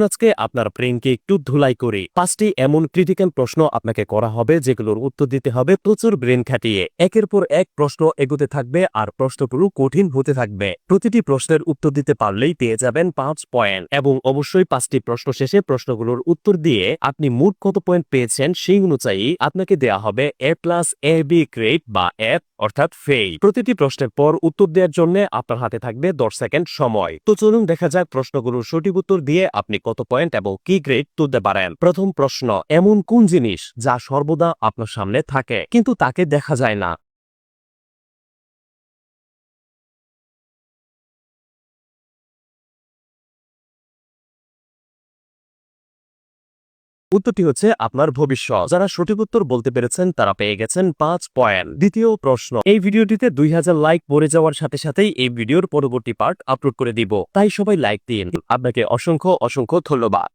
আজকে আপনার ব্রেনকে একটু ধুলাই করি। 5টি এমন ক্রিটিক্যাল প্রশ্ন আপনাকে করা হবে যেগুলোর উত্তর দিতে হবে প্রচুর ব্রেন খাটিয়ে। একের পর এক প্রশ্ন এগোতে থাকবে আর প্রশ্নগুলো কঠিন হতে থাকবে। প্রতিটি প্রশ্নের উত্তর দিতে পারলেই পেয়ে যাবেন 5 পয়েন্ট এবং অবশ্যই 5টি প্রশ্ন শেষে প্রশ্নগুলোর উত্তর দিয়ে আপনি মোট কত পয়েন্ট পেয়েছেন সেই অনুযায়ী আপনাকে দেয়া হবে A+AB গ্রেড বা F অর্থাৎ ফেল। প্রতিটি প্রশ্নের পর উত্তর দেওয়ার জন্য আপনার হাতে থাকবে 10 সেকেন্ড সময়। তো চলুন দেখা যাক প্রশ্নগুলোর সঠিক উত্তর দিয়ে আপনি কত পয়েন্ট এবং কি গ্রেড তুলতে পারেন। প্রথম প্রশ্ন, এমন কোন জিনিস যা সর্বদা আপনার সামনে থাকে কিন্তু তাকে দেখা যায় না? উত্তরটি হচ্ছে আপনার ভবিষ্যৎ। যারা সঠিক উত্তর বলতে পেরেছেন তারা পেয়ে গেছেন 5 পয়েন্ট। দ্বিতীয় প্রশ্ন, এই ভিডিওটিতে 2000 লাইক পড়ে যাওয়ার সাথে সাথেই এই ভিডিওর পরবর্তী পার্ট আপলোড করে দিব, তাই সবাই লাইক দিন। আপনাকে অসংখ্য অসংখ্য ধন্যবাদ।